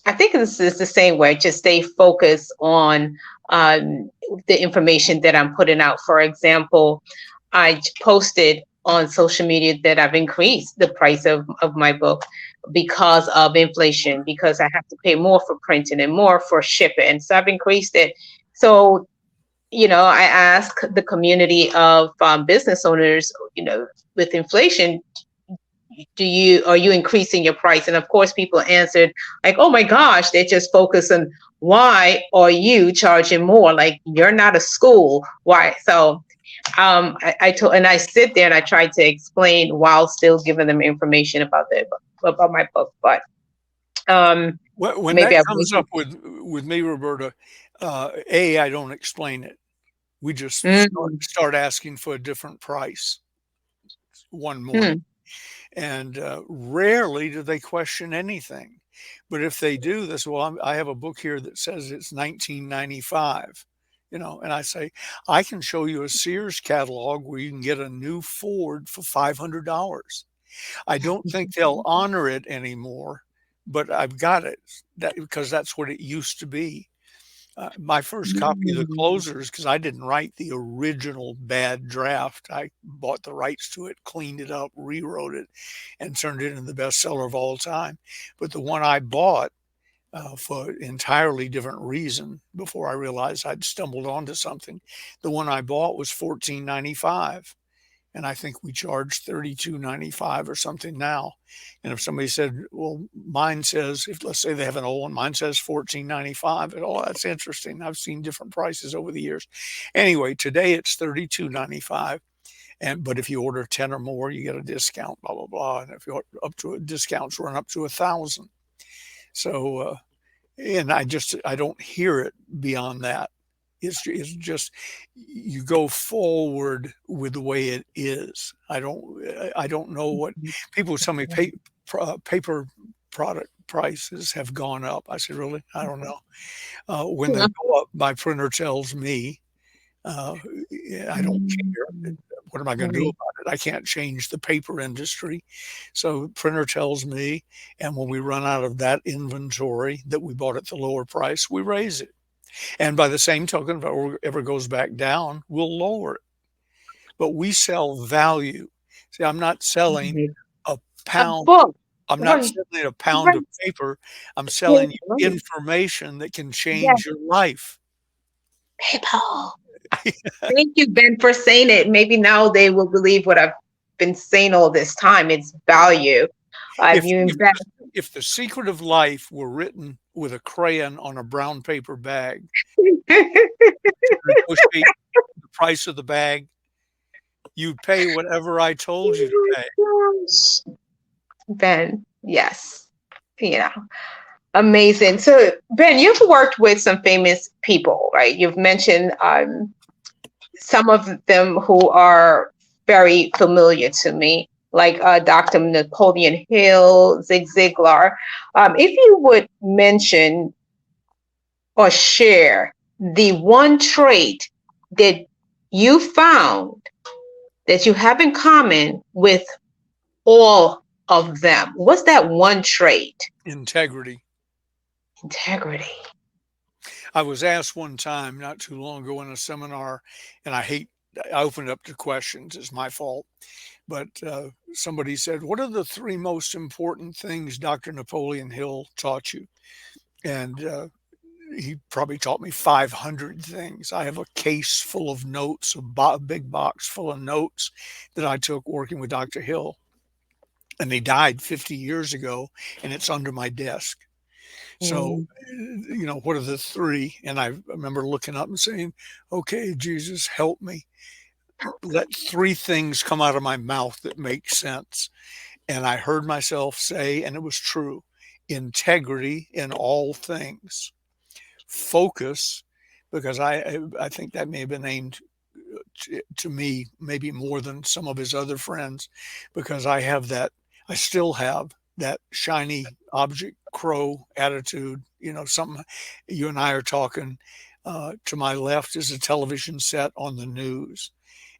I think this is the same way. Just stay focused on the information that I'm putting out. For example, I posted on social media that I've increased the price of my book because of inflation, because I have to pay more for printing and more for shipping. So I've increased it. So, I ask the community of business owners, with inflation, are you increasing your price? And of course people answered like, oh my gosh, they're just focused on why are you charging more, like you're not a school, why? So I told, and I sit there and I try to explain while still giving them information about my book. But When maybe that I comes up with me, Roberta, I don't explain it. We just mm, start asking for a different price one morning. hmm, And rarely do they question anything. But if they do this, well, I have a book here that says it's 1995, and I say, I can show you a Sears catalog where you can get a new Ford for $500. I don't think they'll honor it anymore, but I've got it, because that's what it used to be. My first copy of the mm, closers, because I didn't write the original bad draft. I bought the rights to it, cleaned it up, rewrote it, and turned it into the bestseller of all time. But the one I bought for entirely different reason, before I realized I'd stumbled onto something, the one I bought was 14.95, and I think we charge 32.95 or something now. And if somebody said, "Well, mine says," if let's say they have an old one, mine says 14.95, oh, that's interesting. I've seen different prices over the years. Anyway, today it's 32.95. But if you order 10 or more, you get a discount, blah blah blah. And if you're up to discounts run up to 1,000. So and I don't hear it beyond that. It's just you go forward with the way it is. I don't know what people tell me. paper product prices have gone up. I said, really? I don't know. When they go up, my printer tells me, uh, yeah, I don't care. What am I going to do about it? I can't change the paper industry. So printer tells me, and when we run out of that inventory that we bought at the lower price, we raise it. And by the same token, if it ever goes back down, we'll lower it. But we sell value. See, I'm not selling a A pound. book. I'm not Right. selling a pound Right. of paper. I'm Yes. selling you Right. information that can Yes. change your life. People. Thank you, Ben, for saying it. Maybe now they will believe what I've been saying all this time. It's value. If You if invest. if the secret of life were written with a crayon on a brown paper bag to negotiate the price of the bag, you'd pay whatever I told you to pay. Gosh. Ben, yes. Yeah. Amazing. So, Ben, you've worked with some famous people, right? You've mentioned some of them who are very familiar to me, like Dr. Napoleon Hill, Zig Ziglar. If you would mention or share the one trait that you found that you have in common with all of them, what's that one trait? Integrity. Integrity. I was asked one time not too long ago in a seminar, and I opened up to questions. It's my fault. But somebody said, "What are the three most important things Dr. Napoleon Hill taught you?" And he probably taught me 500 things. I have a case full of notes, a big box full of notes that I took working with Dr. Hill. And he died 50 years ago, and it's under my desk. So, Mm, what are the three? And I remember looking up and saying, okay, Jesus, help me. Let three things come out of my mouth that make sense. And I heard myself say, and it was true, integrity in all things, focus, because I think that may have been aimed to me maybe more than some of his other friends, because I still have that shiny object crow attitude. Something you and I are talking. To my left is a television set on the news,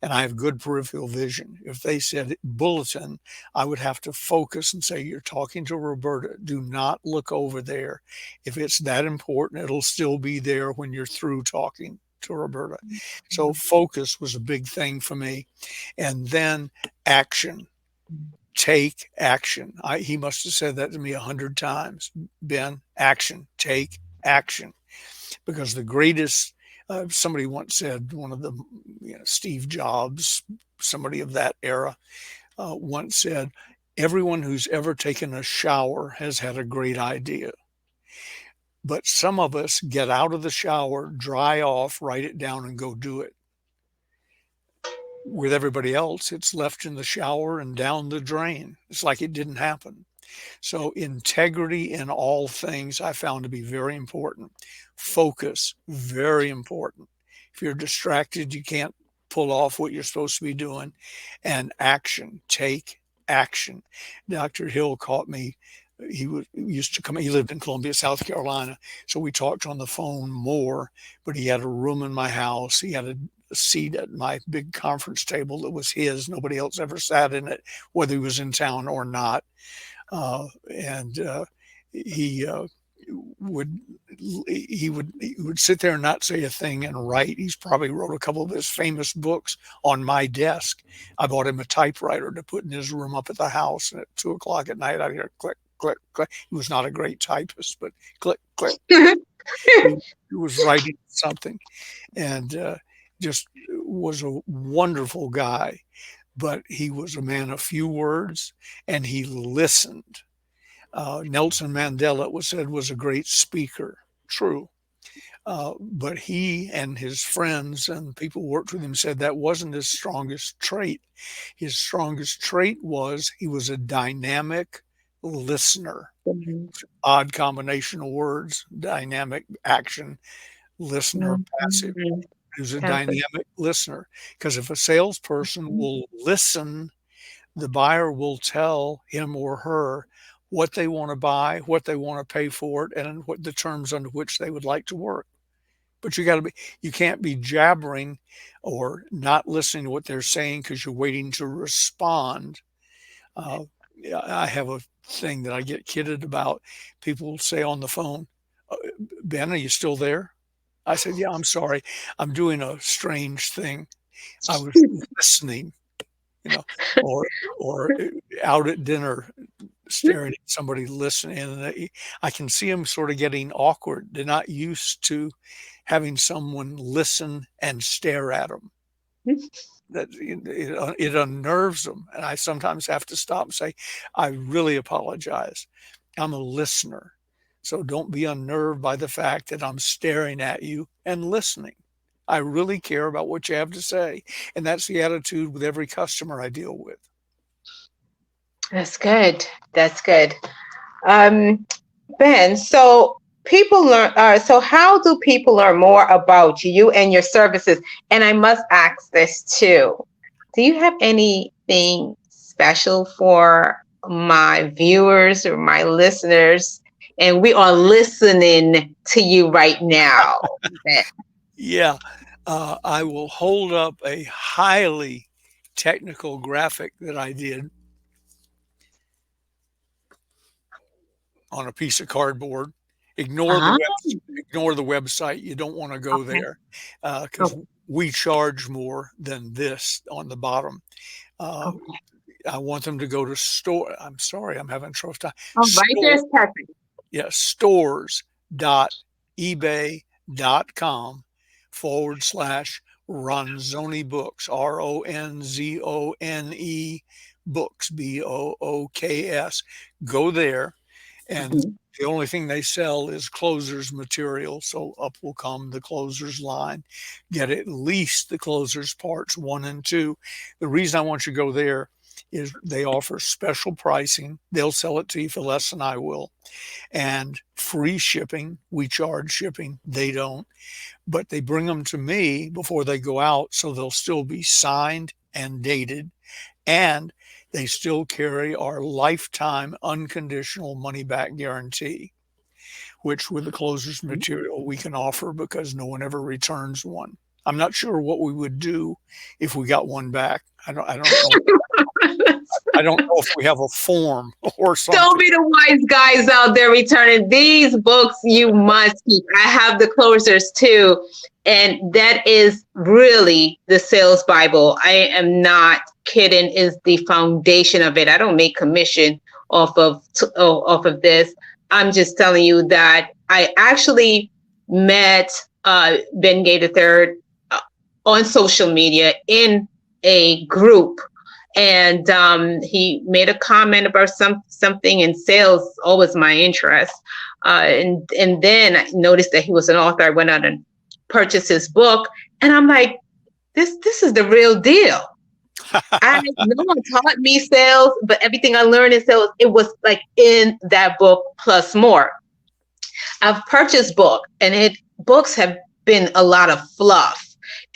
and I have good peripheral vision. If they said bulletin, I would have to focus and say, "You're talking to Roberta. Do not look over there. If it's that important, it'll still be there when you're through talking to Roberta." So focus was a big thing for me. And then action, take action. He must have said that to me 100 times. Ben, action, take action. Because the greatest, somebody once said, one of the, Steve Jobs, somebody of that era, once said, everyone who's ever taken a shower has had a great idea. But some of us get out of the shower, dry off, write it down, and go do it. With everybody else, it's left in the shower and down the drain. It's like it didn't happen. So, integrity in all things I found to be very important. Focus, very important. If you're distracted, you can't pull off what you're supposed to be doing. And action, take action. Dr. Hill caught me. He used to come, he lived in Columbia, South Carolina. So we talked on the phone more, but he had a room in my house. He had a seat at my big conference table that was his. Nobody else ever sat in it, whether he was in town or not. And he would he would sit there and not say a thing and write. He's probably wrote a couple of his famous books on my desk. I bought him a typewriter to put in his room up at the house, and at 2 o'clock at night, I hear click, click, click. He was not a great typist, but click, click. He was writing something, and just was a wonderful guy. But he was a man of few words, and he listened. Nelson Mandela was said was a great speaker. True. But he and his friends and people who worked with him said that wasn't his strongest trait. His strongest trait was he was a dynamic listener. Odd combination of words, dynamic action, listener, passive. He was a Passive. dynamic listener. Because if a salesperson will listen the buyer will tell him or her what they want to buy, what they want to pay for it, and what the terms under which they would like to work. But you can't be jabbering or not listening to what they're saying because you're waiting to respond. Yeah, I have a thing that I get kidded about. People say on the phone, "Uh, Ben, are you still there?" I said, "Yeah, I'm sorry. I'm doing a strange thing. I was listening, you know, or or out at dinner staring at somebody listening, and I can see them sort of getting awkward. They're not used to having someone listen and stare at them. That it unnerves them, and I sometimes have to stop and say, "I really apologize. I'm a listener, so don't be unnerved by the fact that I'm staring at you and listening. I really care about what you have to say." And that's the attitude with every customer I deal with. That's good. That's good. Um, Ben, so people learn, so how do people learn more about you and your services? And I must ask this too. Do you have anything special for my viewers or my listeners? And we are listening to you right now, Ben. Yeah, I will hold up a highly technical graphic that I did on a piece of cardboard. Ah, Ignore the website. You don't want to go okay. there because Okay. we charge more than this on the bottom. Uh, Okay. I want them to go to store. I'm sorry, I'm having trouble. Oh, right Store, there's perfect. yes, stores.ebay.com/ Ronzoni Books, RONZONE Books, BOOKS. Go there, and Mhm. the only thing they sell is closers material. So up will come the closers line. Get at least the closers parts 1 and 2. The reason I want you to go there is they offer special pricing. They'll sell it to you for less than I will, and free shipping. We charge shipping, they don't, but they bring them to me before they go out, so they'll still be signed and dated, and they still carry our lifetime unconditional money back guarantee, which with the closer's material we can offer because no one ever returns one. I'm not sure what we would do if we got one back. I don't know. I don't know if we have a form or Don't something. be the wise guys out there returning these books. You must keep. I have the closers too, and that is really the sales Bible. I am not kidding. Is the foundation of it. I don't make commission off of this. I'm just telling you that I actually met Ben Gay III on social media in a group, and he made a comment about something in sales, always my interest, and then I noticed that he was an author. I went out and purchased his book, and I'm like, this is the real deal. I No one taught me sales, but everything I learned in sales, it was like in that book plus more. I've purchased books have been a lot of fluff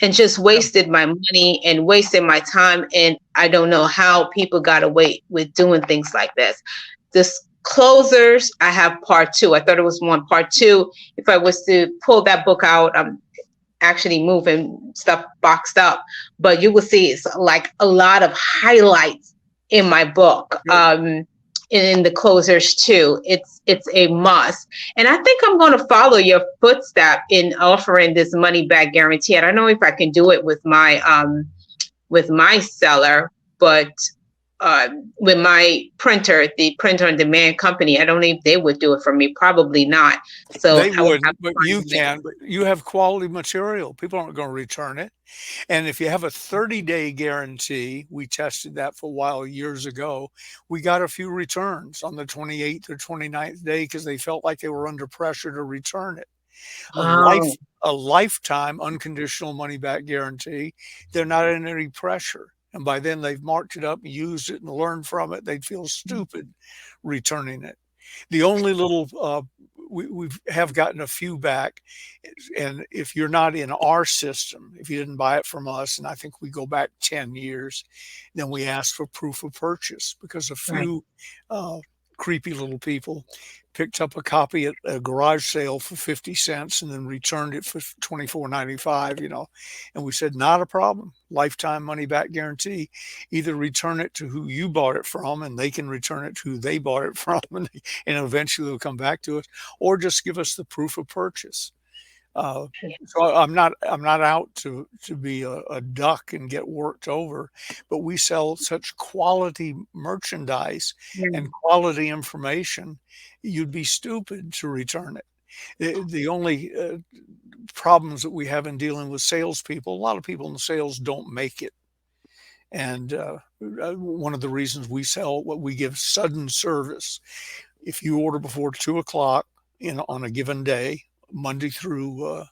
and just Yeah. wasted my money and wasted my time. And I don't know how people got away with doing things like this. This closers, I have part two. I thought it was one part two. If I was to pull that book out, I'm actually moving stuff boxed up, but you will see it's like a lot of highlights in my book. Good. In the closers too, it's a must, and I think I'm going to follow your footstep in offering this money back guarantee. I don't know if I can do it with my seller, but uh, with my printer, the printer on demand company, I don't know if they would do it for me. Probably not. So They I would have wouldn't, to but find you a way. can. But you have quality material. People aren't going to return it. And if you have a 30-day guarantee, we tested that for a while years ago. We got a few returns on the 28th or 29th day because they felt like they were under pressure to return it. A Oh. lifetime unconditional money back guarantee, they're not in any pressure. And by then they've marked it up, used it, and learned from it. They'd feel stupid returning it. The only little we have gotten a few back. And if you're not in our system, if you didn't buy it from us, and I think we go back 10 years, then we ask for proof of purchase because a Right. few uh, creepy little people picked up a copy at a garage sale for 50 cents and then returned it for 24.95, and we said, not a problem, lifetime money back guarantee. Either return it to who you bought it from and they can return it to who they bought it from, and eventually they'll come back to us, or just give us the proof of purchase. Uh, Yeah. so I'm not out to be a duck and get worked over, but we sell such quality merchandise Yeah. and quality information. You'd be stupid to return it. The only problems that we have in dealing with salespeople, a lot of people in sales don't make it. And one of the reasons we sell what we give sudden service. If you order before 2 o'clock on a given day, Monday through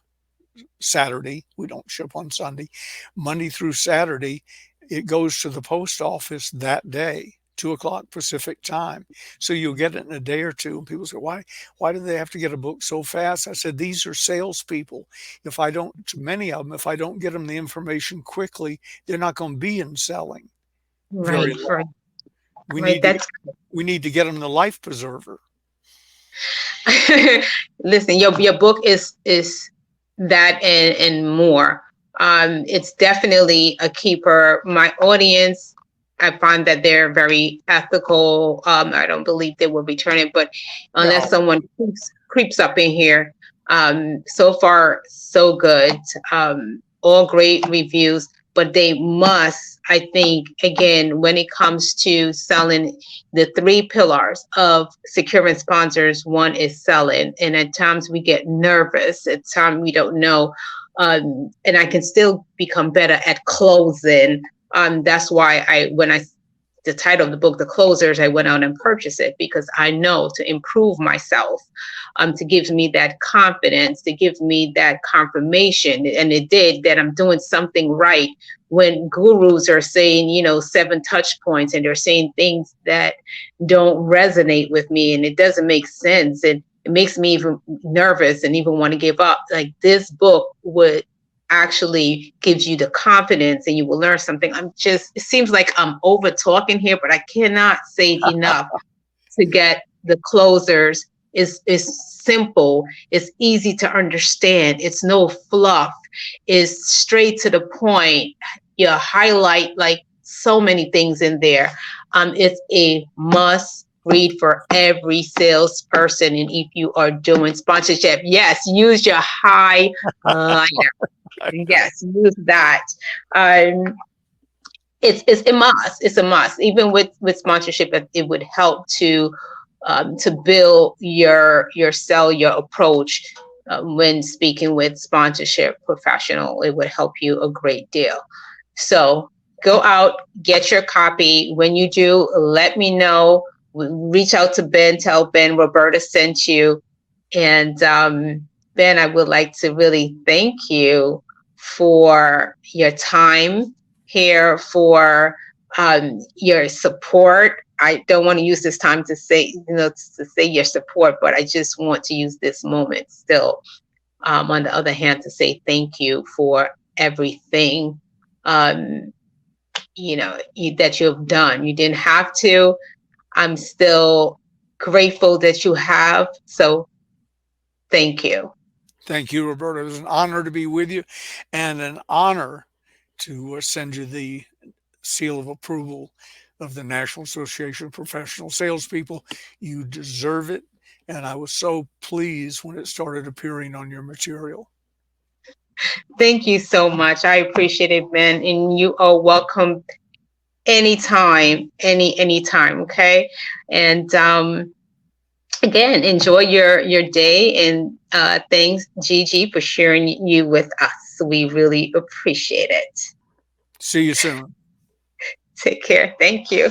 Saturday, we don't ship on Sunday, Monday through Saturday, it goes to the post office that day, 2 o'clock Pacific time. So you'll get it in a day or two. And people say, why do they have to get a book so fast? I said, these are salespeople. If I don't, to many of them, if I don't get them the information quickly, they're not going to be in selling very Right. long. Right. We Right. need to That's we need to get them the life preserver. listen, your book is that and more. It's definitely a keeper. My audience, I find that they're very ethical. I don't believe they will return it, but unless No, someone creeps up in here, so far so good. All great reviews, but they must, I think, again, when it comes to selling, the three pillars of securing sponsors, one is selling, and at times we get nervous. At times we don't know, and I can still become better at closing. That's why when I the title of the book, The Closers, I went out and purchased it because I know to improve myself, to give me that confidence, to give me that confirmation. And it did, that I'm doing something right. When gurus are saying, 7 touch points, and they're saying things that don't resonate with me and it doesn't make sense. And it makes me even nervous and even want to give up. Like, this book would actually gives you the confidence and you will learn something. It seems like I'm over talking here, but I cannot say it enough to get The Closers. Is simple, it's easy to understand, it's no fluff, it's straight to the point. You highlight like so many things in there. It's a must read for every salesperson. And if you are doing sponsorship, yes, use your highlighter. Yes, use that. Um, it's a must. It's a must. Even with sponsorship, it would help to build your sell, your approach, when speaking with sponsorship professional. It would help you a great deal. So go out, get your copy. When you do, let me know. Reach out to Ben. Tell Ben Roberta sent you. And Ben, I would like to really thank you for your time here, for your support. I don't want to use this time to say, to say your support, but I just want to use this moment still, on the other hand, to say thank you for everything, that you have done. You didn't have to. I'm still grateful that you have. So thank you. thank you, Roberta. It was an honor to be with you, and an honor to send you the seal of approval of the National Association of Professional Salespeople. You deserve it. And I was so pleased when it started appearing on your material. Thank you so much. I appreciate it, Ben. And you are welcome anytime, anytime. Okay. And again, enjoy your day. And thanks, Gigi, for sharing you with us. We really appreciate it. See you soon. Take care. Thank you.